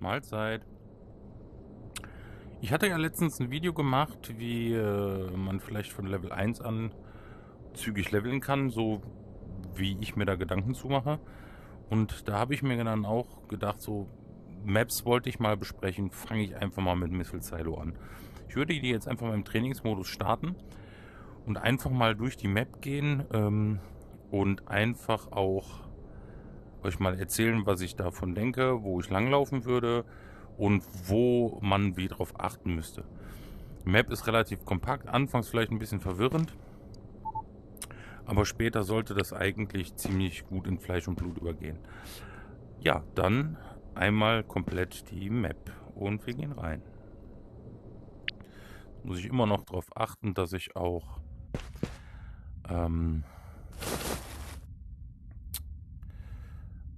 Mahlzeit. Ich hatte ja letztens ein Video gemacht, wie man vielleicht von Level 1 an zügig leveln kann, so wie ich mir da Gedanken zu mache. Und da habe ich mir dann auch gedacht, so Maps wollte ich mal besprechen, fange ich einfach mal mit Missile Silo an. Ich würde die jetzt einfach mal im Trainingsmodus starten und einfach mal durch die Map gehen und einfach auch euch mal erzählen, was ich davon denke, wo ich langlaufen würde und wo man wie drauf achten müsste. Die Map ist relativ kompakt, anfangs vielleicht ein bisschen verwirrend, aber später sollte das eigentlich ziemlich gut in Fleisch und Blut übergehen. Ja, dann einmal komplett die Map und wir gehen rein. Muss ich immer noch darauf achten, dass ich auch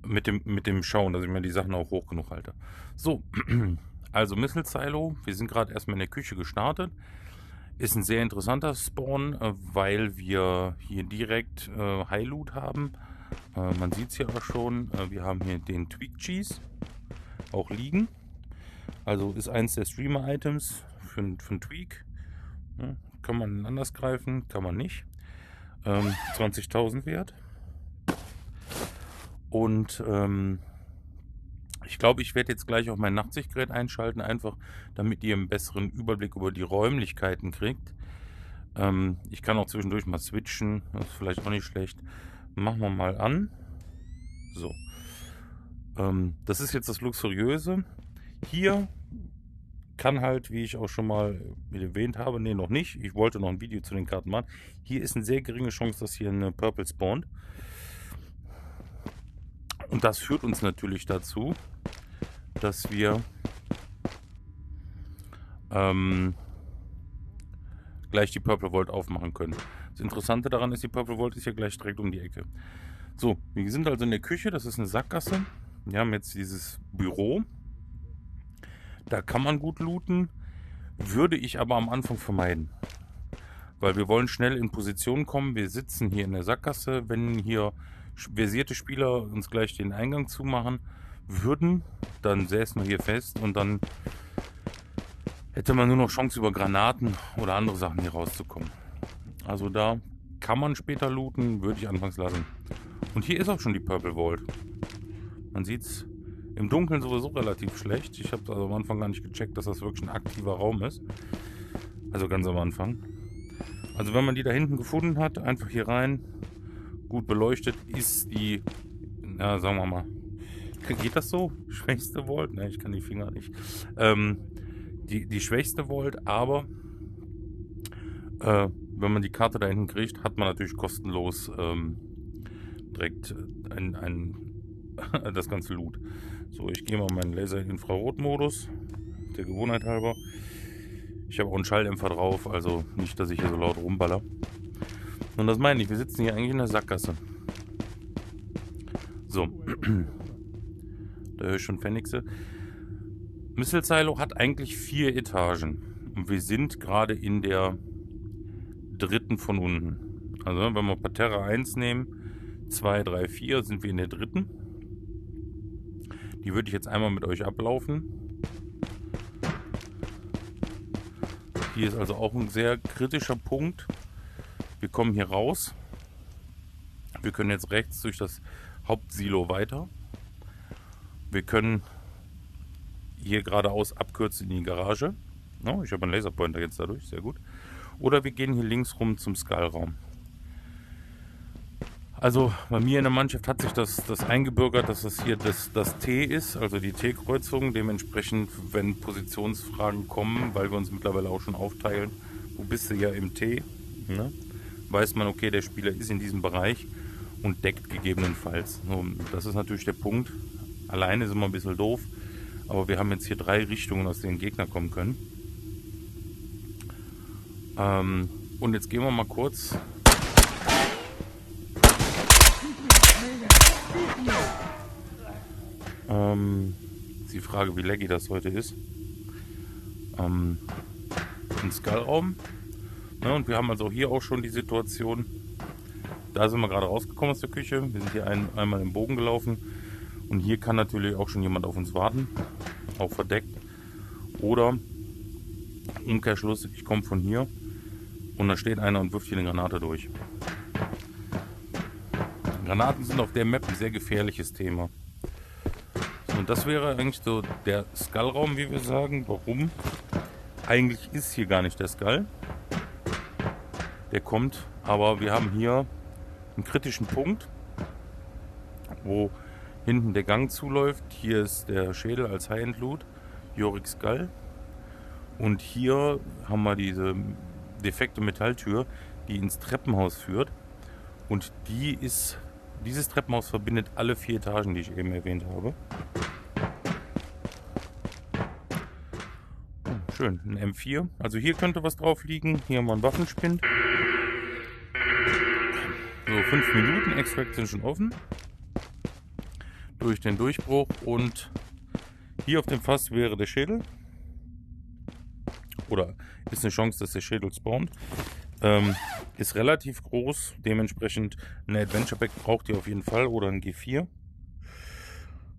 mit dem Schauen, dass ich mir die Sachen auch hoch genug halte. So, also Missile Silo, wir sind gerade erstmal in der Küche gestartet. Ist ein sehr interessanter Spawn, weil wir hier direkt High Loot haben. Man sieht es hier auch schon, wir haben hier den Tweak Cheese auch liegen. Also ist eins der Streamer-Items für einen Tweak. Ja, kann man anders greifen, kann man nicht. 20.000 wert. Und ich glaube, ich werde jetzt gleich auch mein Nachtsichtgerät einschalten, einfach damit ihr einen besseren Überblick über die Räumlichkeiten kriegt. Ich kann auch zwischendurch mal switchen, das ist vielleicht auch nicht schlecht. Machen wir mal an. So. Das ist jetzt das Luxuriöse. Hier kann halt, wie ich auch schon mal erwähnt habe, ne, noch nicht. Ich wollte noch ein Video zu den Karten machen. Hier ist eine sehr geringe Chance, dass hier eine Purple spawnt. Und das führt uns natürlich dazu, dass wir gleich die Purple Vault aufmachen können. Das Interessante daran ist, die Purple Vault ist ja gleich direkt um die Ecke. So, wir sind also in der Küche, das ist eine Sackgasse. Wir haben jetzt dieses Büro. Da kann man gut looten, würde ich aber am Anfang vermeiden. Weil wir wollen schnell in Position kommen. Wir sitzen hier in der Sackgasse. Wenn hier versierte Spieler uns gleich den Eingang zumachen würden, dann säßen wir hier fest und dann hätte man nur noch Chance, über Granaten oder andere Sachen hier rauszukommen. Also da kann man später looten, würde ich anfangs lassen. Und hier ist auch schon die Purple Vault. Man sieht es im Dunkeln sowieso relativ schlecht. Ich habe also am Anfang gar nicht gecheckt, dass das wirklich ein aktiver Raum ist. Also ganz am Anfang. Also wenn man die da hinten gefunden hat, einfach hier rein. Gut beleuchtet ist die, na sagen wir mal, geht das so? Schwächste Vault? Ne, ich kann die Finger nicht. Die schwächste Vault, aber wenn man die Karte da hinten kriegt, hat man natürlich kostenlos direkt das ganze Loot. So, ich gehe mal meinen Laser-Infrarot-Modus, der Gewohnheit halber. Ich habe auch einen Schalldämpfer drauf, also nicht, dass ich hier so laut rumballer. Und das meine ich, wir sitzen hier eigentlich in der Sackgasse. So, da höre ich schon Pfennigse. Missile Silo hat eigentlich 4 Etagen. Und wir sind gerade in der dritten von unten. Also wenn wir Parterre 1 nehmen, 2, 3, 4, sind wir in der dritten. Die würde ich jetzt einmal mit euch ablaufen. Hier ist also auch ein sehr kritischer Punkt. Wir kommen hier raus. Wir können jetzt rechts durch das Hauptsilo weiter. Wir können hier geradeaus abkürzen in die Garage. Oh, ich habe einen Laserpointer jetzt dadurch, sehr gut. Oder wir gehen hier links rum zum Skullraum. Also bei mir in der Mannschaft hat sich das eingebürgert, dass das hier das T ist, also die T-Kreuzung. Dementsprechend, wenn Positionsfragen kommen, weil wir uns mittlerweile auch schon aufteilen, wo bist du ja im T, ne? Weiß man, okay, der Spieler ist in diesem Bereich und deckt gegebenenfalls. Das ist natürlich der Punkt. Alleine ist immer ein bisschen doof, aber wir haben jetzt hier 3 Richtungen, aus denen Gegner kommen können. Und jetzt gehen wir mal kurz die Frage, wie laggy das heute ist. Im Skullraum. Ja, und wir haben also hier auch schon die Situation, da sind wir gerade rausgekommen aus der Küche. Wir sind hier einmal im Bogen gelaufen und hier kann natürlich auch schon jemand auf uns warten. auch verdeckt. Oder Umkehrschluss, ich komme von hier und da steht einer und wirft hier eine Granate durch. Granaten sind auf der Map ein sehr gefährliches Thema. So, und das wäre eigentlich so der Skullraum, wie wir sagen. Warum? Eigentlich ist hier gar nicht der Skull. Der kommt, aber wir haben hier einen kritischen Punkt, wo hinten der Gang zuläuft. Hier ist der Schädel als High-End-Loot, Yorick Skull. Und hier haben wir diese defekte Metalltür, die ins Treppenhaus führt. Und dieses Treppenhaus verbindet alle 4 Etagen, die ich eben erwähnt habe. Schön, ein M4. Also hier könnte was drauf liegen. Hier haben wir einen Waffenspind. So, 5 Minuten. Extract sind schon offen. Durch den Durchbruch. Und hier auf dem Fass wäre der Schädel. Oder ist eine Chance, dass der Schädel spawnt. Ist relativ groß. Dementsprechend ein Adventure Pack braucht ihr auf jeden Fall. Oder ein G4.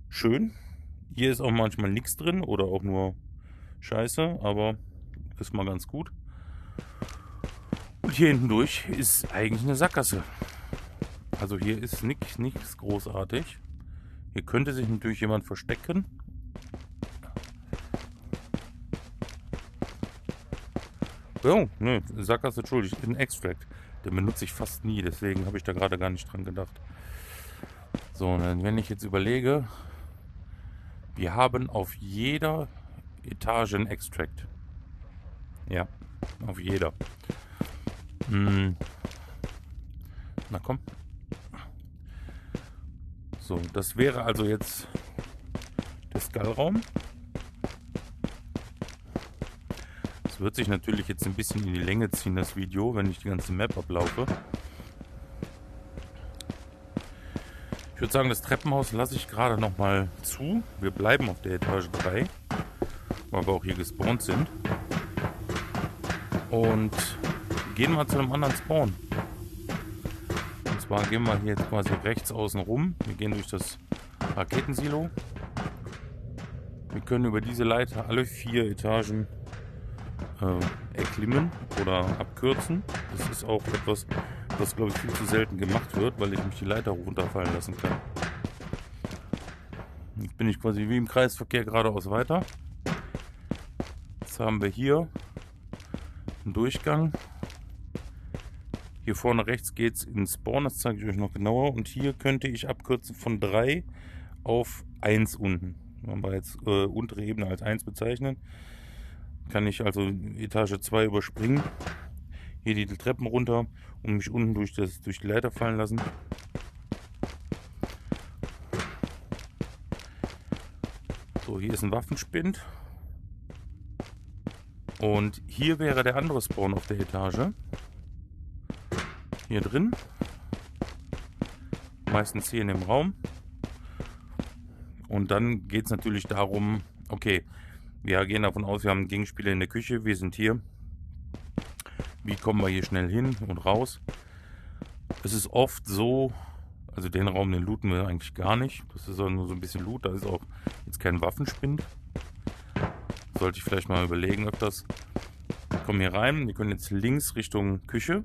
Schön. Hier ist auch manchmal nichts drin. Oder auch nur Scheiße, aber ist mal ganz gut. Und hier hinten durch ist eigentlich eine Sackgasse. Also hier ist nichts großartig. Hier könnte sich natürlich jemand verstecken. Oh, ne, Sackgasse, Entschuldigung, ein Extract. Den benutze ich fast nie, deswegen habe ich da gerade gar nicht dran gedacht. So, dann, wenn ich jetzt überlege, wir haben auf jeder Etage ein Extract. Ja, auf jeder. Na komm. So, das wäre also jetzt der Skullraum. Das wird sich natürlich jetzt ein bisschen in die Länge ziehen, das Video, wenn ich die ganze Map ablaufe. Ich würde sagen, das Treppenhaus lasse ich gerade nochmal zu. Wir bleiben auf der Etage 3. Weil wir auch hier gespawnt sind. Und gehen mal zu einem anderen Spawn. Und zwar gehen wir hier jetzt quasi rechts außen rum. Wir gehen durch das Raketensilo. Wir können über diese Leiter alle 4 Etagen erklimmen oder abkürzen. Das ist auch etwas, was glaube ich viel zu selten gemacht wird, weil ich mich die Leiter runterfallen lassen kann. Jetzt bin ich quasi wie im Kreisverkehr geradeaus weiter. Jetzt haben wir hier einen Durchgang. Hier vorne rechts geht es in Spawn, das zeige ich euch noch genauer. Und hier könnte ich abkürzen von 3 auf 1 unten. Wenn wir jetzt untere Ebene als 1 bezeichnen, kann ich also Etage 2 überspringen. Hier die Treppen runter und mich unten durch die Leiter fallen lassen. So, hier ist ein Waffenspind. Und hier wäre der andere Spawn auf der Etage. Hier drin. Meistens hier in dem Raum. Und dann geht es natürlich darum, okay, wir gehen davon aus, wir haben einen Gegenspieler in der Küche, wir sind hier. Wie kommen wir hier schnell hin und raus? Es ist oft so, also den Raum, den looten wir eigentlich gar nicht. Das ist auch nur so ein bisschen Loot, da ist auch jetzt kein Waffenspind. Sollte ich vielleicht mal überlegen, öfters. Wir kommen hier rein, wir können jetzt links Richtung Küche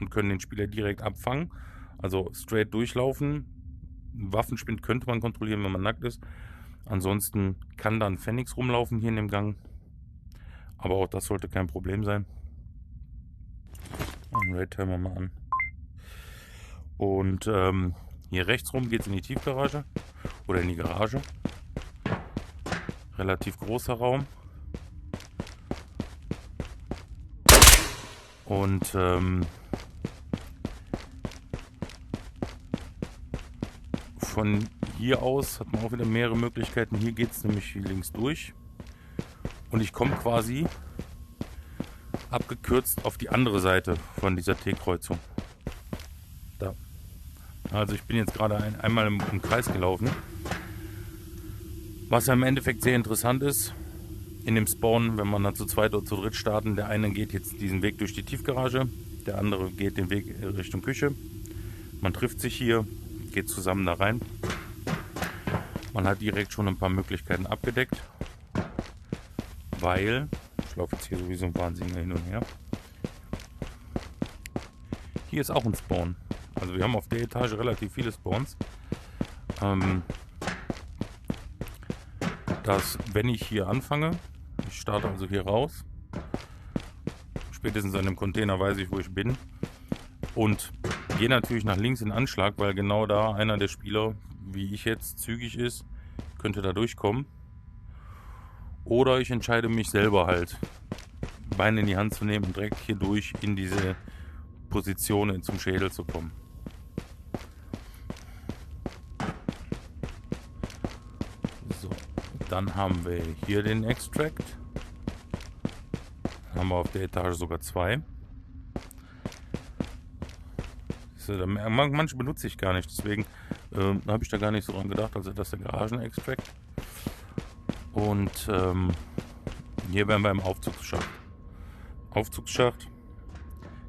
und können den Spieler direkt abfangen. Also straight durchlaufen. Waffenspind könnte man kontrollieren, wenn man nackt ist. Ansonsten kann dann Phoenix rumlaufen hier in dem Gang. Aber auch das sollte kein Problem sein. Den Raid hören wir mal an. Und hier rechts rum geht es in die Tiefgarage. Oder in die Garage. Relativ großer Raum. Und von hier aus hat man auch wieder mehrere Möglichkeiten. Hier geht es nämlich links durch. Und ich komme quasi abgekürzt auf die andere Seite von dieser T-Kreuzung. Da. Also ich bin jetzt gerade einmal im Kreis gelaufen. Was ja im Endeffekt sehr interessant ist, in dem Spawn, wenn man dann zu zweit oder zu dritt starten, der eine geht jetzt diesen Weg durch die Tiefgarage, der andere geht den Weg Richtung Küche. Man trifft sich hier, geht zusammen da rein. Man hat direkt schon ein paar Möglichkeiten abgedeckt. weil ich laufe jetzt hier sowieso ein Wahnsinniger hin und her. Hier ist auch ein Spawn. Also wir haben auf der Etage relativ viele Spawns. Dass, wenn ich hier anfange, ich starte also hier raus, spätestens an dem Container weiß ich, wo ich bin, und gehe natürlich nach links in Anschlag, weil genau da einer der Spieler, wie ich jetzt, zügig ist, könnte da durchkommen. Oder ich entscheide mich selber halt, Beine in die Hand zu nehmen und direkt hier durch in diese Position zum Schädel zu kommen. So, dann haben wir hier den Extract. Haben wir auf der Etage sogar 2. Manche benutze ich gar nicht, deswegen habe ich da gar nicht so dran gedacht. Also das ist der Garagen-Extract. Und hier wären wir im Aufzugsschacht. Aufzugsschacht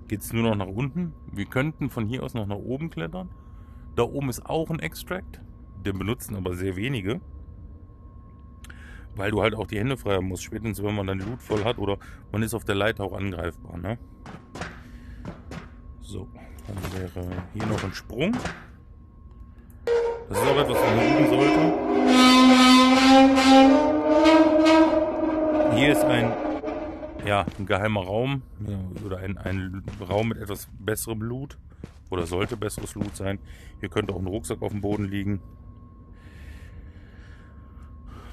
geht es nur noch nach unten. Wir könnten von hier aus noch nach oben klettern. Da oben ist auch ein Extract. Den benutzen aber sehr wenige. Weil du halt auch die Hände frei haben musst. Spätestens wenn man dann Loot voll hat oder man ist auf der Leiter auch angreifbar. Ne? So, dann wäre hier noch ein Sprung. Das ist auch etwas, was man üben sollte. Hier ist ein geheimer Raum, oder ein Raum mit etwas besserem Loot. Oder sollte besseres Loot sein. Hier könnte auch ein Rucksack auf dem Boden liegen.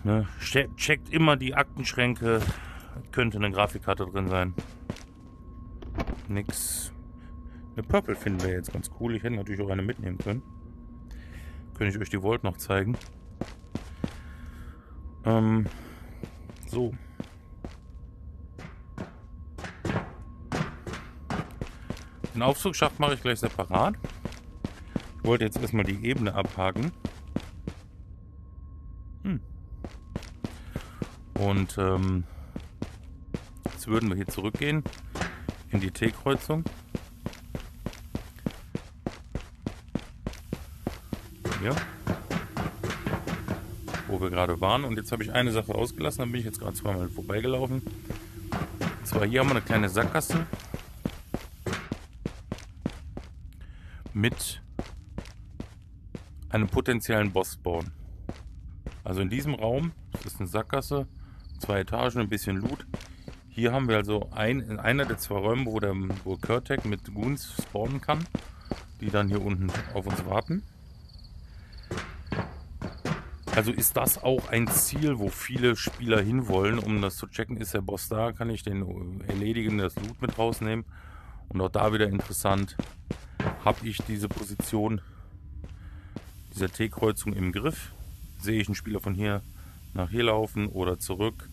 Ne? Checkt immer die Aktenschränke. Könnte eine Grafikkarte drin sein. Nix. Eine Purple finden wir jetzt ganz cool. Ich hätte natürlich auch eine mitnehmen können. Könnte ich euch die Vault noch zeigen. So. Den Aufzugsschacht mache ich gleich separat. Ich wollte jetzt erstmal die Ebene abhaken. Und jetzt würden wir hier zurückgehen in die T-Kreuzung. Ja. Wo wir gerade waren. Und jetzt habe ich eine Sache ausgelassen. Da bin ich jetzt gerade zweimal vorbeigelaufen. Und zwar hier haben wir eine kleine Sackgasse mit einem potenziellen Boss-Spawn. Also in diesem Raum, das ist eine Sackgasse, 2 Etagen, ein bisschen Loot. Hier haben wir also einer der 2 Räume, wo Kurtek mit Goons spawnen kann, die dann hier unten auf uns warten. Also ist das auch ein Ziel, wo viele Spieler hinwollen, um das zu checken, ist der Boss da, kann ich den erledigen, das Loot mit rausnehmen. Und auch da wieder interessant, habe ich diese Position dieser T-Kreuzung im Griff. Sehe ich einen Spieler von hier nach hier laufen oder zurück.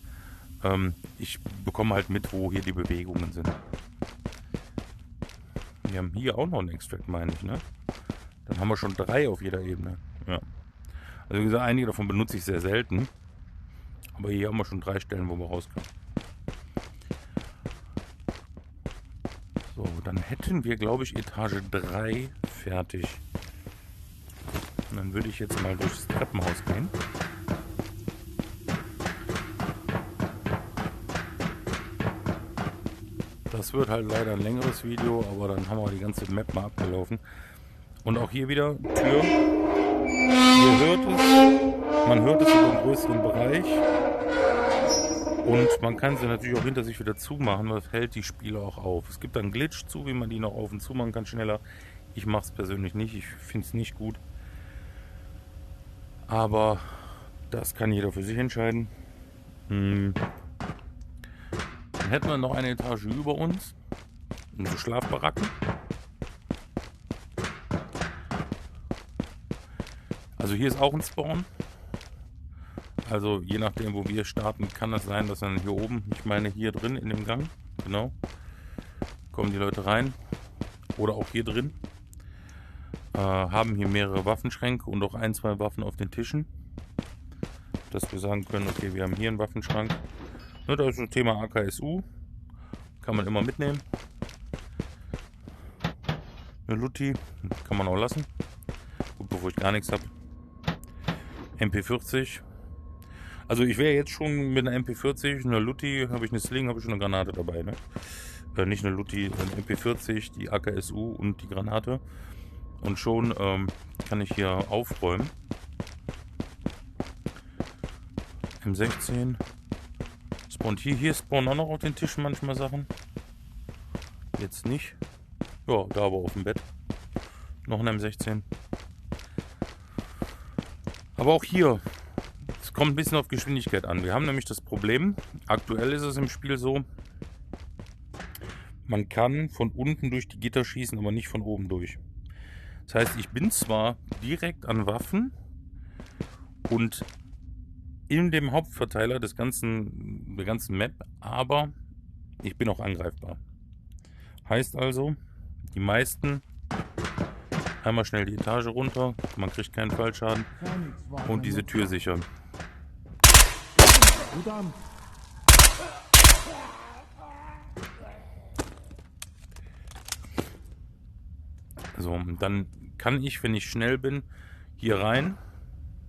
Ich bekomme halt mit, wo hier die Bewegungen sind. Wir haben hier auch noch einen Extract, meine ich, ne? Dann haben wir schon 3 auf jeder Ebene. Ja. Also wie gesagt, einige davon benutze ich sehr selten. Aber hier haben wir schon 3 Stellen, wo wir rauskommen. So, dann hätten wir, glaube ich, Etage 3 fertig. Und dann würde ich jetzt mal durchs Treppenhaus gehen. Das wird halt leider ein längeres Video, aber dann haben wir die ganze Map mal abgelaufen. Und auch hier wieder Tür. Ihr hört es. Man hört es über einen größeren Bereich. Und man kann sie natürlich auch hinter sich wieder zumachen. Das hält die Spieler auch auf. Es gibt einen Glitch zu, wie man die noch auf und zu machen kann schneller. Ich mache es persönlich nicht. Ich finde es nicht gut. Aber das kann jeder für sich entscheiden. Dann hätten wir noch eine Etage über uns. So Schlafbaracken. Also hier ist auch ein Spawn. Also je nachdem, wo wir starten, kann es sein, dass dann hier oben, ich meine hier drin in dem Gang, genau, kommen die Leute rein. Oder auch hier drin. Haben hier mehrere Waffenschränke und auch 1, 2 Waffen auf den Tischen. Dass wir sagen können, okay, wir haben hier einen Waffenschrank. Ne, das ist das Thema AKSU. Kann man immer mitnehmen. Eine Lutti kann man auch lassen. Gut, bevor ich gar nichts habe. MP40. Also ich wäre jetzt schon mit einer MP40, einer Lutti, habe ich eine Sling, habe ich schon eine Granate dabei, ne? Nicht eine Lutti, eine MP40, die AKSU und die Granate. Und schon kann ich hier aufräumen. M16. Spawnt hier spawnen auch noch auf den Tischen manchmal Sachen. Jetzt nicht. Ja, da aber auf dem Bett. Noch ein M16. Aber auch hier, es kommt ein bisschen auf Geschwindigkeit an. Wir haben nämlich das Problem, aktuell ist es im Spiel so, man kann von unten durch die Gitter schießen, aber nicht von oben durch. Das heißt, ich bin zwar direkt an Waffen und in dem Hauptverteiler der ganzen Map, aber ich bin auch angreifbar. Heißt also, die meisten einmal schnell die Etage runter, man kriegt keinen Fallschaden und diese Tür sichern. So, und dann kann ich, wenn ich schnell bin, hier rein,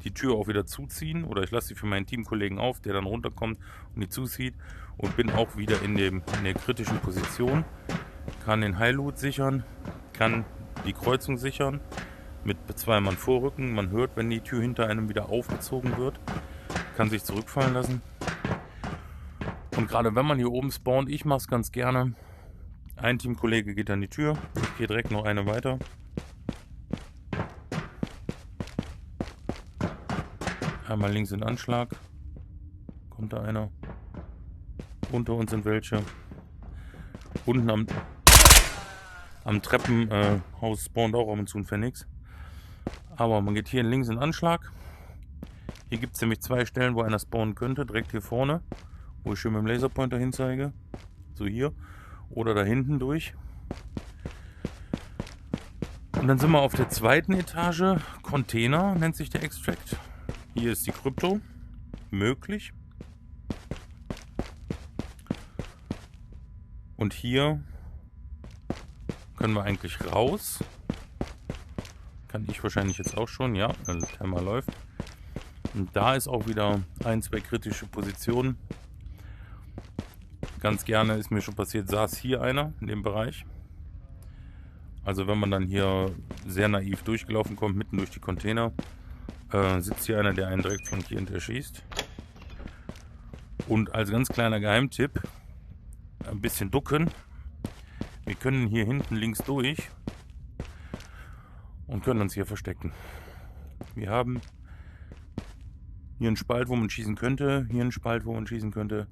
die Tür auch wieder zuziehen oder ich lasse sie für meinen Teamkollegen auf, der dann runterkommt und die zuzieht und bin auch wieder in der kritischen Position, kann den High-Loot sichern, kann die Kreuzung sichern, mit 2 Mann vorrücken, man hört, wenn die Tür hinter einem wieder aufgezogen wird, kann sich zurückfallen lassen. Und gerade wenn man hier oben spawnt, ich mache es ganz gerne, ein Teamkollege geht an die Tür, ich gehe direkt noch eine weiter. Einmal links in Anschlag. Kommt da einer. Unter uns sind welche. Unten am Treppenhaus spawnt auch ab und zu ein Phoenix. Aber man geht hier links in Anschlag. Hier gibt es nämlich 2 Stellen, wo einer spawnen könnte. Direkt hier vorne, wo ich schön mit dem Laserpointer hinzeige. So hier. Oder da hinten durch. Und dann sind wir auf der 2. Etage. Container nennt sich der Extract. Hier ist die Krypto. Möglich. Und hier können wir eigentlich raus. Kann ich wahrscheinlich jetzt auch schon. Ja, der Timer läuft. Und da ist auch wieder 1, 2 kritische Positionen. Ganz gerne ist mir schon passiert, saß hier einer in dem Bereich. Also wenn man dann hier sehr naiv durchgelaufen kommt, mitten durch die Container, sitzt hier einer, der einen direkt flankierend erschießt. Und als ganz kleiner Geheimtipp, ein bisschen ducken. Wir können hier hinten links durch und können uns hier verstecken. Wir haben hier einen Spalt, wo man schießen könnte, hier einen Spalt, wo man schießen könnte.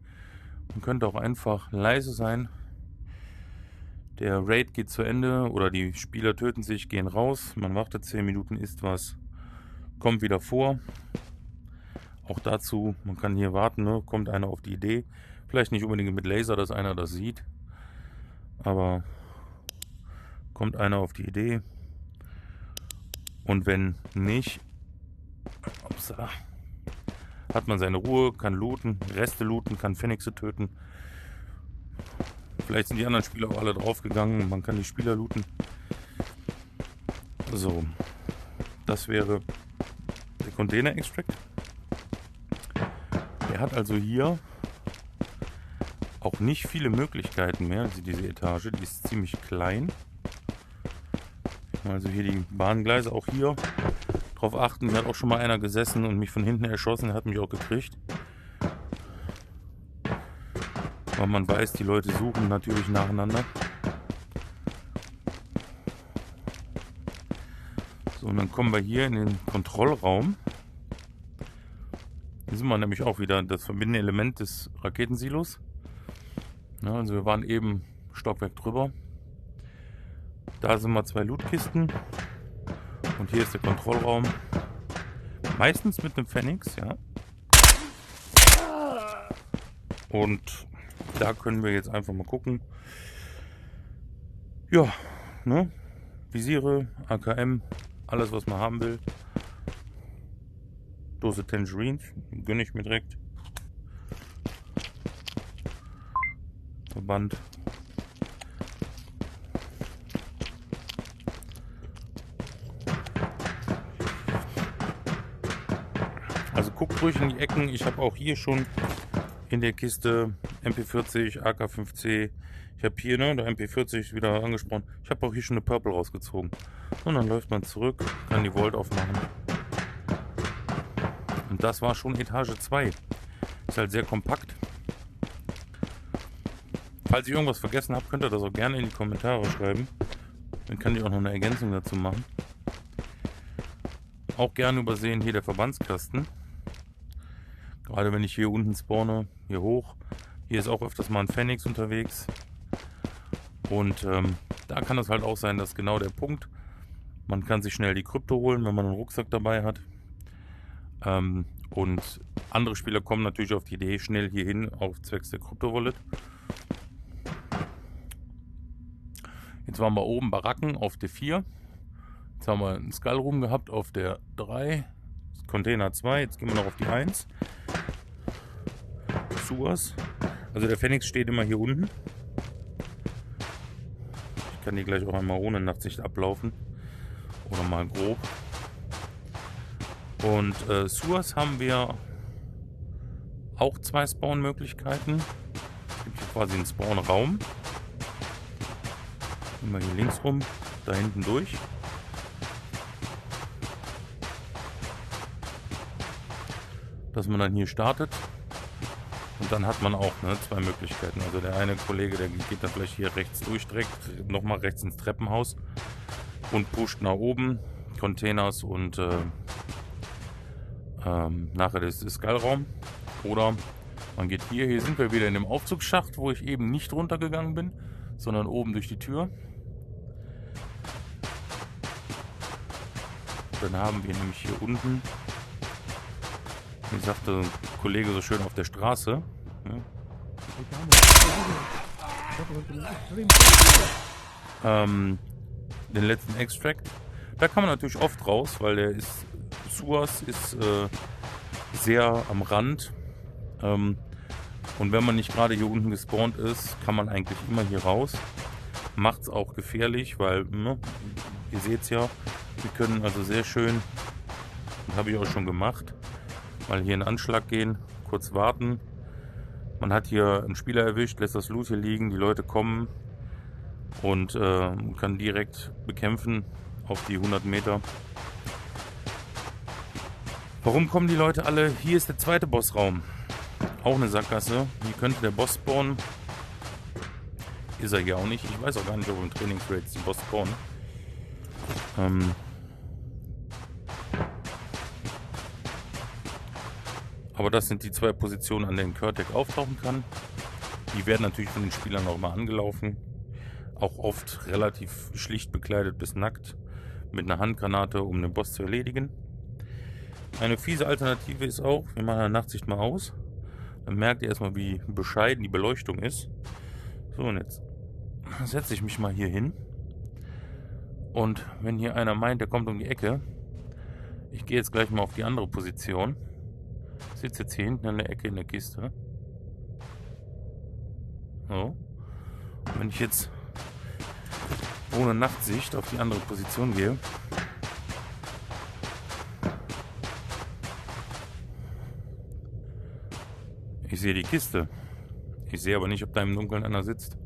Man könnte auch einfach leise sein. Der Raid geht zu Ende oder die Spieler töten sich, gehen raus. Man wartet 10 Minuten, isst was, kommt wieder vor. Auch dazu, man kann hier warten, ne? Kommt einer auf die Idee. Vielleicht nicht unbedingt mit Laser, dass einer das sieht. Aber kommt einer auf die Idee. Und wenn nicht, upsala, hat man seine Ruhe, kann looten, Reste looten, kann Phoenixe töten. Vielleicht sind die anderen Spieler auch alle draufgegangen. Man kann die Spieler looten. So, das wäre der Container Extract. Er hat also hier auch nicht viele Möglichkeiten mehr. Also diese Etage, die ist ziemlich klein. Also hier die Bahngleise, auch hier drauf achten. Hier hat auch schon mal einer gesessen und mich von hinten erschossen. Er hat mich auch gekriegt. Aber man weiß, die Leute suchen natürlich nacheinander. So, und dann kommen wir hier in den Kontrollraum. Hier sind wir nämlich auch wieder das verbindende Element des Raketensilos. Ja, also wir waren eben Stockwerk drüber. Da sind wir 2 Lootkisten. Und hier ist der Kontrollraum. Meistens mit einem Phoenix, ja. Und da können wir jetzt einfach mal gucken. Ja, ne? Visiere, AKM, alles was man haben will. Dose Tangerines, gönne ich mir direkt. Verband. Also guckt ruhig in die Ecken. Ich habe auch hier schon in der Kiste MP40, AK5C. Ich habe hier, ne, der MP40 wieder angesprochen. Ich habe auch hier schon eine Purple rausgezogen. Und dann läuft man zurück, kann die Vault aufmachen. Und das war schon Etage 2. Ist halt sehr kompakt. Falls ich irgendwas vergessen habe, könnt ihr das auch gerne in die Kommentare schreiben. Dann kann ich auch noch eine Ergänzung dazu machen. Auch gerne übersehen hier der Verbandskasten. Gerade wenn ich hier unten spawne, hier hoch. Hier ist auch öfters mal ein Phoenix unterwegs. Und da kann es halt auch sein, dass genau der Punkt, man kann sich schnell die Krypto holen, wenn man einen Rucksack dabei hat. Und andere Spieler kommen natürlich auf die Idee, schnell hierhin, auf zwecks der Krypto-Wallet. Jetzt waren wir oben Baracken auf der 4. Jetzt haben wir einen Skullroom gehabt auf der 3. Container 2. Jetzt gehen wir noch auf die 1. Sewers. Also der Phoenix steht immer hier unten. Ich kann hier gleich auch einmal ohne Nachtsicht ablaufen. Oder mal grob. Und Sewers haben wir auch 2 Spawn-Möglichkeiten. Es gibt hier quasi einen Spawn-Raum. Immer hier links rum, da hinten durch. Dass man dann hier startet. Und dann hat man auch 2 Möglichkeiten. Also der eine Kollege, der geht dann vielleicht hier rechts durch, direkt nochmal rechts ins Treppenhaus und pusht nach oben Containers und nachher das Skullraum. Oder man geht hier sind wir wieder in dem Aufzugsschacht, wo ich eben nicht runtergegangen bin, sondern oben durch die Tür. Dann haben wir nämlich hier unten, wie sagte ein Kollege so schön, auf der Straße, den letzten Extract. Da kann man natürlich oft raus, weil der ist, Sewers ist sehr am Rand. Und wenn man nicht gerade hier unten gespawnt ist, kann man eigentlich immer hier raus. Macht es auch gefährlich, weil, ihr seht es ja, wir können also sehr schön, das habe ich auch schon gemacht, mal hier in Anschlag gehen, kurz warten. Man hat hier einen Spieler erwischt, lässt das Loot hier liegen, die Leute kommen und kann direkt bekämpfen auf die 100 Meter. Warum kommen die Leute alle? Hier ist der zweite Bossraum. Auch eine Sackgasse. Hier könnte der Boss spawnen. Ist er hier auch nicht. Ich weiß auch gar nicht, ob im Trainingsrates die Boss spawnen. Aber das sind die 2 Positionen, an denen Kurtek auftauchen kann. Die werden natürlich von den Spielern auch mal angelaufen. Auch oft relativ schlicht bekleidet bis nackt. Mit einer Handgranate, um den Boss zu erledigen. Eine fiese Alternative ist auch, wir machen eine Nachtsicht mal aus. Dann merkt ihr erstmal, wie bescheiden die Beleuchtung ist. So, und jetzt setze ich mich mal hier hin. Und wenn hier einer meint, der kommt um die Ecke, ich gehe jetzt gleich mal auf die andere Position. Ich sitze jetzt hier hinten an der Ecke in der Kiste. So. Und wenn ich jetzt ohne Nachtsicht auf die andere Position gehe, ich sehe die Kiste. Ich sehe aber nicht, ob da im Dunkeln einer sitzt.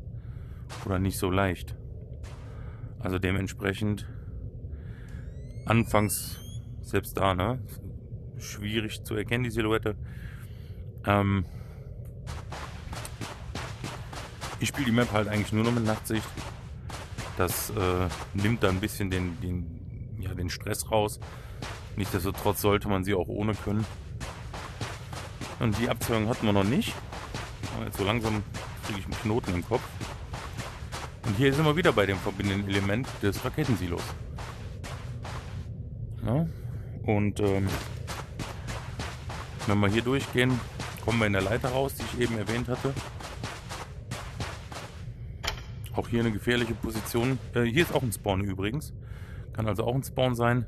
Oder nicht so leicht. Also dementsprechend anfangs, selbst da, schwierig zu erkennen, die Silhouette. Ich spiele die Map halt eigentlich nur noch mit Nachtsicht. Das nimmt da ein bisschen den Stress raus. Nichtsdestotrotz sollte man sie auch ohne können. Und die Abzweigung hatten wir noch nicht. Aber jetzt so langsam kriege ich einen Knoten im Kopf. Und hier sind wir wieder bei dem verbindenden Element des Raketensilos. Ja, und wenn wir hier durchgehen, kommen wir in der Leiter raus, die ich eben erwähnt hatte. Auch hier eine gefährliche Position. Hier ist auch ein Spawn übrigens. Kann also auch ein Spawn sein.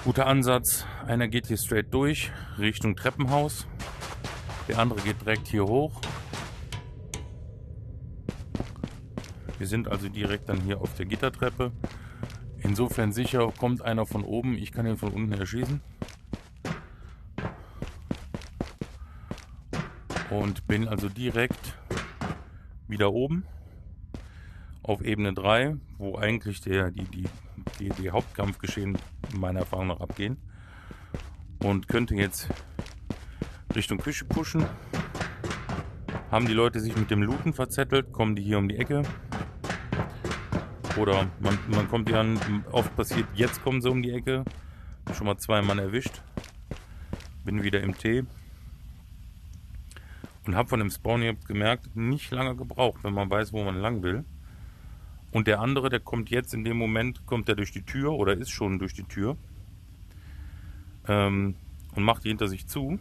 Guter Ansatz. Einer geht hier straight durch, Richtung Treppenhaus. Der andere geht direkt hier hoch. Wir sind also direkt dann hier auf der Gittertreppe. Insofern sicher, kommt einer von oben. Ich kann ihn von unten erschießen. Und bin also direkt wieder oben auf Ebene 3, wo eigentlich die Hauptkampfgeschehen meiner Erfahrung nach abgehen. Und könnte jetzt Richtung Küche pushen. Haben die Leute sich mit dem Looten verzettelt, kommen die hier um die Ecke. Oder man kommt ja an, oft passiert, jetzt kommen sie um die Ecke. Schon mal 2 Mann erwischt. Bin wieder im Tee. Und habe von dem Spawn, ihr habt gemerkt, nicht lange gebraucht, wenn man weiß, wo man lang will. Und der andere, der kommt jetzt in dem Moment, kommt der durch die Tür oder ist schon durch die Tür. Und macht die hinter sich zu.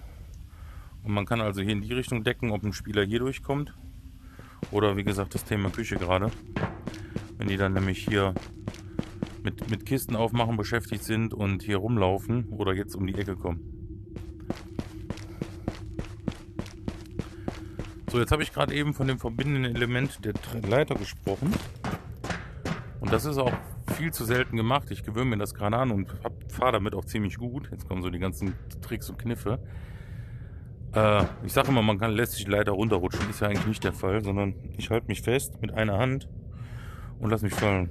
Und man kann also hier in die Richtung decken, ob ein Spieler hier durchkommt. Oder wie gesagt, das Thema Küche gerade. Wenn die dann nämlich hier mit Kisten aufmachen beschäftigt sind und hier rumlaufen oder jetzt um die Ecke kommen. So, jetzt habe ich gerade eben von dem verbindenden Element der Leiter gesprochen. Und das ist auch viel zu selten gemacht. Ich gewöhne mir das gerade an und fahre damit auch ziemlich gut. Jetzt kommen so die ganzen Tricks und Kniffe. Ich sage immer, lässt sich die Leiter runterrutschen. Ist ja eigentlich nicht der Fall, sondern ich halte mich fest mit einer Hand und lasse mich fallen.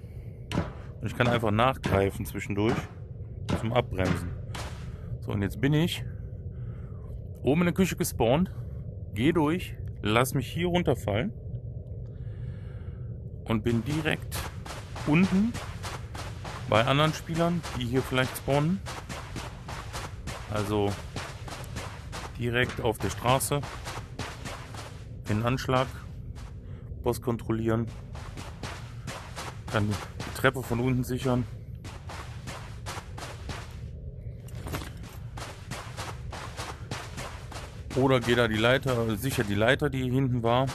Und ich kann einfach nachgreifen zwischendurch zum Abbremsen. So, und jetzt bin ich oben in der Küche gespawnt, gehe durch, lass mich hier runterfallen und bin direkt unten bei anderen Spielern, die hier vielleicht spawnen. Also direkt auf der Straße, in Anschlag, Boss kontrollieren, kann die Treppe von unten sichern. Oder gehe da die Leiter, sicher die Leiter, die hinten war,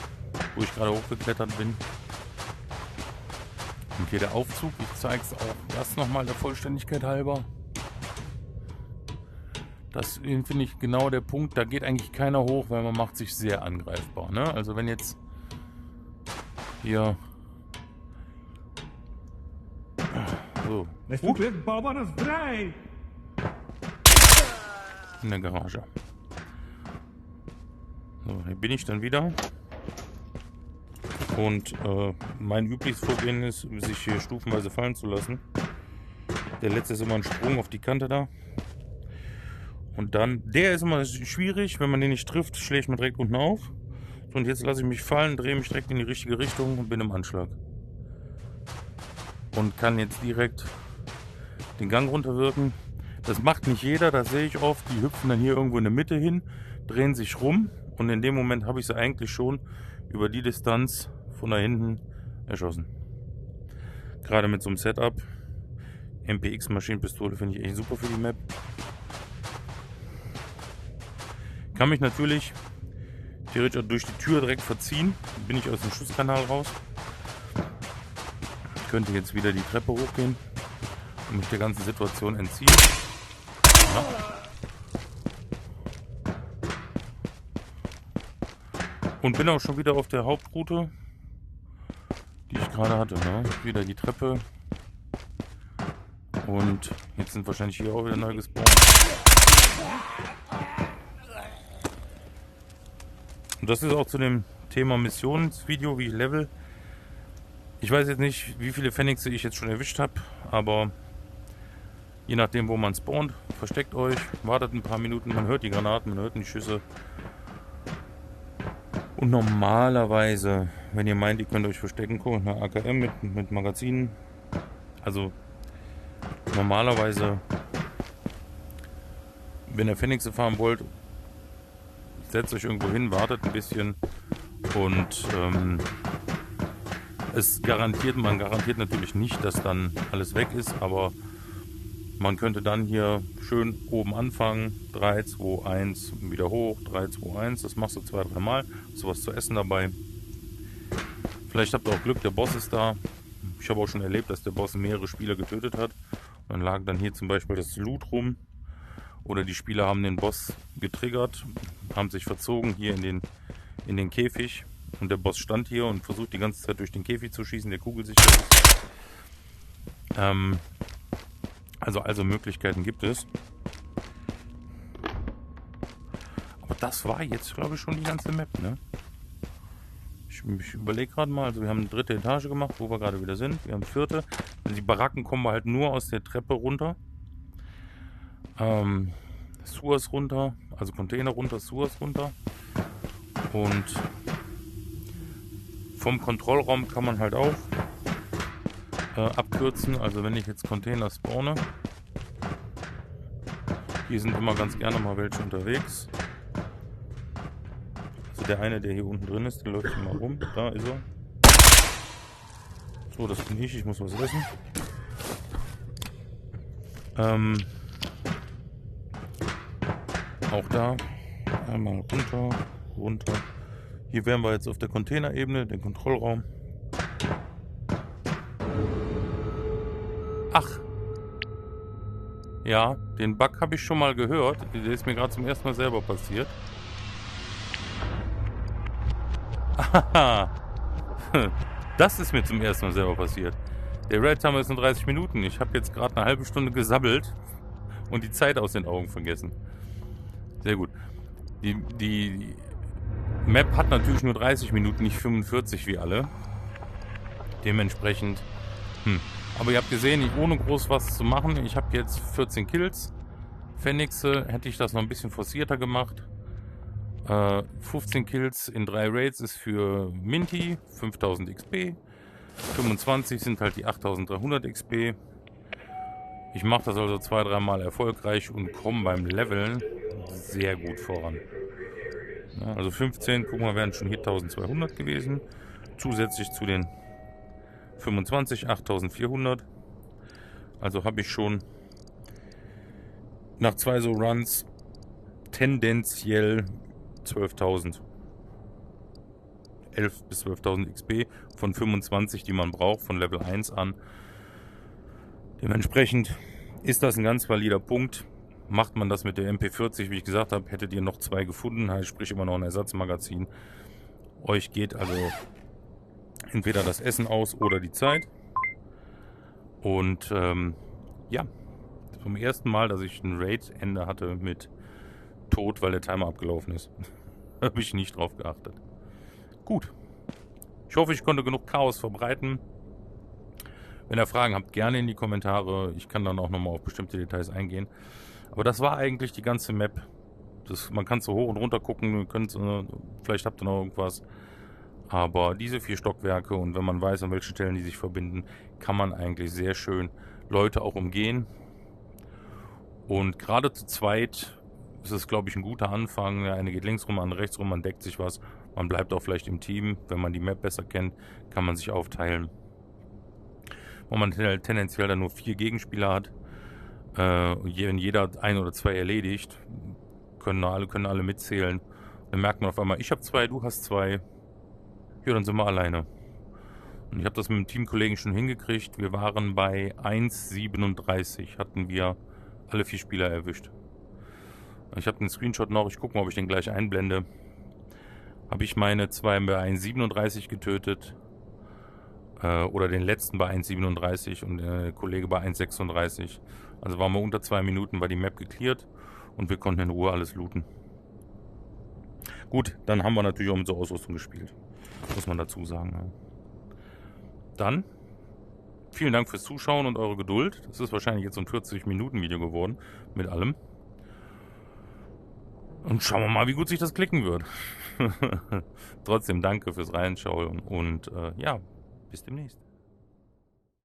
wo ich gerade hochgeklettert bin. Und hier der Aufzug, ich zeige es auch das nochmal der Vollständigkeit halber. Das finde ich genau der Punkt, da geht eigentlich keiner hoch, weil man macht sich sehr angreifbar. Ne? Also wenn jetzt hier so in der Garage. So, hier bin ich dann wieder. Und mein übliches Vorgehen ist, sich hier stufenweise fallen zu lassen. Der letzte ist immer ein Sprung auf die Kante da. Und dann, der ist immer schwierig, wenn man den nicht trifft, schlägt man direkt unten auf. So, und jetzt lasse ich mich fallen, drehe mich direkt in die richtige Richtung und bin im Anschlag. Und kann jetzt direkt den Gang runterwirken. Das macht nicht jeder, das sehe ich oft. Die hüpfen dann hier irgendwo in der Mitte hin, drehen sich rum. Und in dem Moment habe ich sie eigentlich schon über die Distanz von da hinten erschossen. Gerade mit so einem Setup. MPX Maschinenpistole finde ich echt super für die Map. Kann mich natürlich theoretisch durch die Tür direkt verziehen. Bin ich aus dem Schusskanal raus. Ich könnte jetzt wieder die Treppe hochgehen und mich der ganzen Situation entziehen. Ja. Und bin auch schon wieder auf der Hauptroute, die ich gerade hatte. Ne? Wieder die Treppe. Und jetzt sind wahrscheinlich hier auch wieder neu gespawnt. Und das ist auch zu dem Thema Missionsvideo, wie ich level. Ich weiß jetzt nicht, wie viele Pfennixe ich jetzt schon erwischt habe, aber je nachdem, wo man spawnt, versteckt euch, wartet ein paar Minuten, man hört die Granaten, man hört die Schüsse. Und normalerweise, wenn ihr meint, ihr könnt euch verstecken, guckt eine AKM mit Magazinen. Also normalerweise, wenn ihr Pfennixe fahren wollt, setzt euch irgendwo hin, wartet ein bisschen und man garantiert natürlich nicht, dass dann alles weg ist, aber man könnte dann hier schön oben anfangen, 3, 2, 1, wieder hoch, 3, 2, 1, das machst du 2, 3 Mal, sowas zu essen dabei. Vielleicht habt ihr auch Glück, der Boss ist da. Ich habe auch schon erlebt, dass der Boss mehrere Spieler getötet hat. Dann lag dann hier zum Beispiel das Loot rum. Oder die Spieler haben den Boss getriggert, haben sich verzogen hier in den Käfig. Und der Boss stand hier und versucht die ganze Zeit durch den Käfig zu schießen, der kugelsicher ist. Also Möglichkeiten gibt es. Aber das war jetzt, glaube ich, schon die ganze Map, ne? Ich überlege gerade mal, also wir haben eine 3. Etage gemacht, wo wir gerade wieder sind. Wir haben 4. Die Baracken kommen wir halt nur aus der Treppe runter. Sewers runter, also Container runter, Sewers runter. Und vom Kontrollraum kann man halt auch abkürzen. Also wenn ich jetzt Container spawne, hier sind immer ganz gerne mal welche unterwegs. Also der eine, der hier unten drin ist, der läuft hier mal rum. Da ist er. So, das bin ich muss was essen. Auch da einmal runter, runter. Hier wären wir jetzt auf der Containerebene, den Kontrollraum. Ach, ja, den Bug habe ich schon mal gehört. Der ist mir gerade zum ersten Mal selber passiert. Haha, das ist mir zum ersten Mal selber passiert. Der Raid-Timer ist nur 30 Minuten. Ich habe jetzt gerade eine halbe Stunde gesabbelt und die Zeit aus den Augen vergessen. Sehr gut. Die Map hat natürlich nur 30 Minuten, nicht 45 wie alle. Dementsprechend, Aber ihr habt gesehen, ohne groß was zu machen, ich habe jetzt 14 Kills. Phoenixe hätte ich das noch ein bisschen forcierter gemacht. 15 Kills in 3 Raids ist für Minty, 5000 XP. 25 sind halt die 8300 XP. Ich mache das also 2-3 Mal erfolgreich und komme beim Leveln sehr gut voran. Ja, also 15, guck mal, wären schon hier 1200 gewesen. Zusätzlich zu den 25, 8400. Also habe ich schon nach 2 so Runs tendenziell 12.000. 11 bis 12.000 XP von 25, die man braucht, von Level 1 an. Dementsprechend ist das ein ganz valider Punkt. Macht man das mit der MP40, wie ich gesagt habe, hättet ihr noch 2 gefunden, heißt sprich immer noch ein Ersatzmagazin. Euch geht also entweder das Essen aus oder die Zeit. Und ja, zum ersten Mal, dass ich ein Raid-Ende hatte mit Tod, weil der Timer abgelaufen ist. Habe ich nicht drauf geachtet. Gut. Ich hoffe, ich konnte genug Chaos verbreiten. Wenn ihr Fragen habt, gerne in die Kommentare. Ich kann dann auch nochmal auf bestimmte Details eingehen. Aber das war eigentlich die ganze Map. Man kann so hoch und runter gucken. Vielleicht habt ihr noch irgendwas. Aber diese 4 Stockwerke und wenn man weiß, an welchen Stellen die sich verbinden, kann man eigentlich sehr schön Leute auch umgehen. Und gerade zu zweit ist es, glaube ich, ein guter Anfang. Der eine geht links rum, der andere rechts rum, man deckt sich was. Man bleibt auch vielleicht im Team. Wenn man die Map besser kennt, kann man sich aufteilen. Wenn man tendenziell dann nur 4 Gegenspieler hat, wenn jeder 1 oder 2 erledigt, können alle mitzählen. Dann merkt man auf einmal, ich habe 2, du hast 2. Ja, dann sind wir alleine. Und ich habe das mit dem Teamkollegen schon hingekriegt. Wir waren bei 1,37, hatten wir alle 4 Spieler erwischt. Ich habe den Screenshot noch, ich gucke mal, ob ich den gleich einblende. Habe ich meine 2 bei 1,37 getötet. Oder den letzten bei 1,37 und der Kollege bei 1,36. Also waren wir unter 2 Minuten, war die Map geklärt und wir konnten in Ruhe alles looten. Gut, dann haben wir natürlich auch mit so Ausrüstung gespielt. Muss man dazu sagen. Ja. Dann, vielen Dank fürs Zuschauen und eure Geduld. Das ist wahrscheinlich jetzt so ein 40-Minuten-Video geworden mit allem. Und schauen wir mal, wie gut sich das klicken wird. Trotzdem danke fürs Reinschauen und ja, bis demnächst.